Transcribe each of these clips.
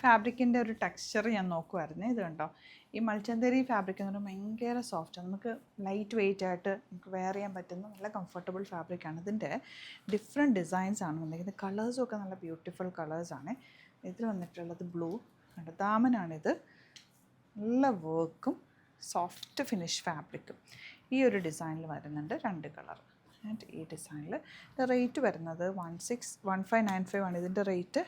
ഫാബ്രിക്കിൻ്റെ ഒരു ടെക്സ്ചർ ഞാൻ നോക്കുമായിരുന്നു. ഇത് കണ്ടോ, ഈ മൽച്ചന്തേരി ഫാബ്രിക് എന്ന് പറയുമ്പോൾ ഭയങ്കര സോഫ്റ്റാണ്. നമുക്ക് ലൈറ്റ് വെയിറ്റ് ആയിട്ട് നമുക്ക് വെയർ ചെയ്യാൻ പറ്റുന്ന നല്ല കംഫർട്ടബിൾ ഫാബ്രിക്കാണ്. ഇതിൻ്റെ ഡിഫറെൻറ്റ് ഡിസൈൻസ് ആണ് വന്നിരിക്കുന്നത്. കളേഴ്സും ഒക്കെ നല്ല ബ്യൂട്ടിഫുൾ കളേഴ്സാണ്. ഇതിൽ വന്നിട്ടുള്ളത് ബ്ലൂ കണ്ടോ, ദാമനാണിത്. നല്ല വർക്കും സോഫ്റ്റ് ഫിനിഷ് ഫാബ്രിക്കും ഈ ഒരു ഡിസൈനിൽ വരുന്നുണ്ട്. 2 കളർ. ആൻഡ് ഈ ഡിസൈനിൽ റേറ്റ് വരുന്നത് 1595 ആണ് ഇതിൻ്റെ റേറ്റ്.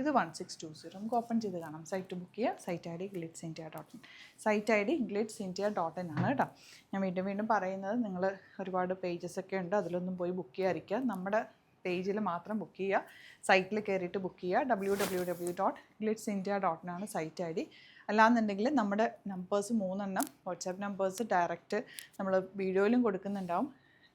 ഇത് 1620. നമുക്ക് ഓപ്പൺ ചെയ്ത് കാണാം. സൈറ്റ് ബുക്ക് ചെയ്യുക. Site I D glitzindia.in. Site I D glitzindia.in ആണ് കേട്ടോ. ഞാൻ വീണ്ടും പറയുന്നത്, നിങ്ങൾ ഒരുപാട് പേജസ് ഒക്കെ ഉണ്ട്, അതിലൊന്നും പോയി ബുക്ക് ചെയ്യാതിരിക്കുക. നമ്മുടെ പേജിൽ മാത്രം ബുക്ക് ചെയ്യുക. സൈറ്റിൽ കയറിയിട്ട് ബുക്ക് ചെയ്യുക. www.glitzindia.in ആണ് സൈറ്റ് ഐ ഡി. അല്ലാന്നുണ്ടെങ്കിൽ നമ്മുടെ നമ്പേഴ്സ് 3 വാട്സാപ്പ് നമ്പേഴ്സ് ഡയറക്റ്റ് നമ്മൾ വീഡിയോയിലും കൊടുക്കുന്നുണ്ടാവും,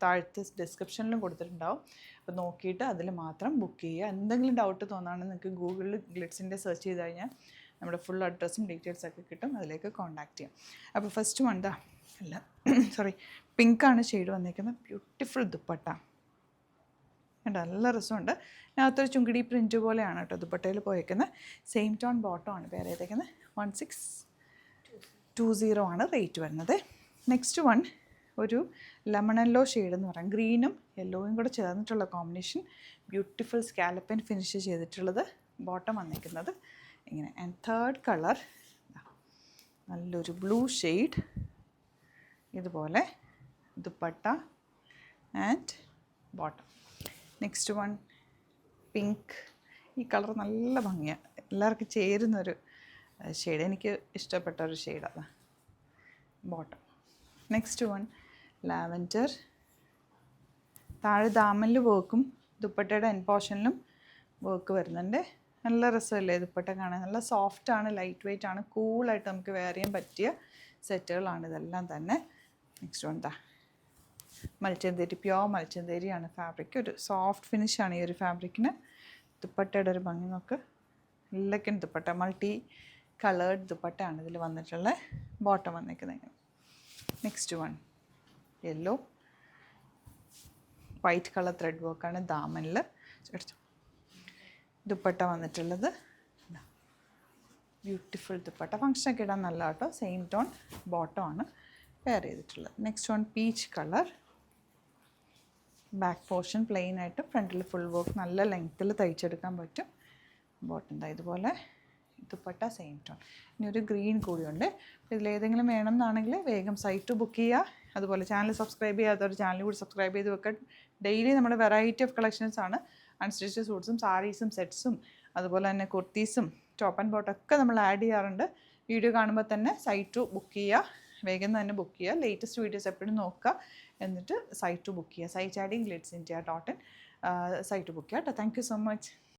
താഴത്തെ ഡിസ്ക്രിപ്ഷനിലും കൊടുത്തിട്ടുണ്ടാവും. അപ്പോൾ നോക്കിയിട്ട് അതിൽ മാത്രം ബുക്ക് ചെയ്യുക. എന്തെങ്കിലും ഡൗട്ട് തോന്നുകയാണെങ്കിൽ നിങ്ങൾക്ക് ഗൂഗിളിൽ ഗ്ലിറ്റ്സിൻ്റെ സെർച്ച് ചെയ്ത് കഴിഞ്ഞാൽ നമ്മുടെ ഫുൾ അഡ്രസ്സും ഡീറ്റെയിൽസൊക്കെ കിട്ടും. അതിലേക്ക് കോൺടാക്റ്റ് ചെയ്യാം. അപ്പോൾ ഫസ്റ്റ് വേണ്ട പിങ്കാണ് ഷെയ്ഡ് വന്നിരിക്കുന്നത്. ബ്യൂട്ടിഫുൾ ദുപ്പട്ട കേട്ടോ, നല്ല രസമുണ്ട്. അതിനകത്തൊരു ചുങ്കിടി പ്രിൻറ്റ് പോലെയാണ് കേട്ടോ ദുപ്പട്ടയിൽ പോയേക്കുന്നത്. സെയിം ടോൺ ബോട്ടം ആണ് പേര് ചെയ്തേക്കുന്നത്. 1620 ആണ് റേറ്റ് വരുന്നത്. നെക്സ്റ്റ് വൺ ഒരു ലെമൺ യെല്ലോ ഷെയ്ഡ് എന്ന് പറയാം. ഗ്രീനും യെല്ലോയും കൂടെ ചേർന്നിട്ടുള്ള കോമ്പിനേഷൻ. ബ്യൂട്ടിഫുൾ സ്കാലപ്പൻ ഫിനിഷ് ചെയ്തിട്ടുള്ളത്. ബോട്ടം വന്നിരിക്കുന്നത് ഇങ്ങനെ. ആൻഡ് തേർഡ് കളർ നല്ലൊരു ബ്ലൂ ഷെയ്ഡ്. ഇതുപോലെ dupatta and bottom. Next one pink. ഈ കളർ നല്ല ഭംഗിയാണ്, എല്ലാവർക്കും ചേരുന്നൊരു ഷെയ്ഡ്. എനിക്ക് ഇഷ്ടപ്പെട്ട ഒരു ഷെയ്ഡാണ് ബോട്ടം. Next one lavender. താഴെ ദാമനിൽ വർക്കും ദുപ്പട്ടയുടെ എൻ പോർഷനിലും വർക്ക് വരുന്നുണ്ട്. നല്ല രസമല്ലേ ദുപ്പട്ട കാണാൻ. നല്ല സോഫ്റ്റാണ്, ലൈറ്റ് വെയ്റ്റ് ആണ്, കൂളായിട്ട് നമുക്ക് വെയർ ചെയ്യാൻ പറ്റിയ സെറ്റുകളാണ് ഇതെല്ലാം തന്നെ. നെക്സ്റ്റ് വൺ മൽച്ചന്തേരി, പ്യോർ മൽച്ചന്തേരിയാണ് ഫാബ്രിക്. ഒരു സോഫ്റ്റ് ഫിനിഷാണ് ഈ ഒരു ഫാബ്രിക്കിന്. ദുപ്പട്ടയുടെ ഒരു ഭംഗി നോക്ക്. എല്ലാക്കും ദുപ്പട്ട മൾട്ടി കളേർഡ് ദുപ്പട്ടയാണ് ഇതിൽ വന്നിട്ടുള്ള. ബോട്ടം വന്നിരിക്കുന്നത്. Next one yellow, white colour thread വർക്കാണ് ദാമനിൽ. ദുപ്പട്ട വന്നിട്ടുള്ളത് ബ്യൂട്ടിഫുൾ ദുപ്പട്ട. ഫങ്ഷനൊക്കെ ഇടാൻ നല്ല കേട്ടോ. സെയിം ടോൺ ബോട്ടമാണ് പെയർ ചെയ്തിട്ടുള്ളത്. Next one peach colour. Back portion plain ആയിട്ട്, ഫ്രണ്ടിൽ ഫുൾ വർക്ക്, നല്ല ലെങ്ത്തിൽ തയ്ച്ചെടുക്കാൻ പറ്റും. ബോട്ടം ഇതുപോലെ, ദുപ്പട്ട സെയിം ടോൺ. ഇനി ഒരു ഗ്രീൻ കൂടിയുണ്ട്. ഇതിലേതെങ്കിലും വേണം എന്നാണെങ്കിൽ വേഗം സൈറ്റ് ബുക്ക് ചെയ്യുക. അതുപോലെ ചാനൽ സബ്സ്ക്രൈബ് ചെയ്യാത്തവർ ചാനൽ കൂടി സബ്സ്ക്രൈബ് ചെയ്ത് വെക്കുക. ഡെയിലി നമ്മുടെ വെറൈറ്റി ഓഫ് കളക്ഷൻസ് ആണ്. അൺസ്റ്റിച്ച് സൂട്ട്സും സാരീസും സെറ്റ്സും അതുപോലെ തന്നെ കുർത്തീസും ടോപ്പ് ആൻഡ് ബോട്ടം ഒക്കെ നമ്മൾ ആഡ് ചെയ്യാറുണ്ട്. വീഡിയോ കാണുമ്പോൾ തന്നെ സൈറ്റ് ബുക്ക് ചെയ്യുക. വേഗം തന്നെ ബുക്ക് ചെയ്യുക. ലേറ്റസ്റ്റ് വീഡിയോസ് എപ്പോഴും നോക്കുക, എന്നിട്ട് സൈറ്റ് ബുക്ക് ചെയ്യുക. Site I D glitzindia.in site book ചെയ്യുക കേട്ടോ. Thank you so much.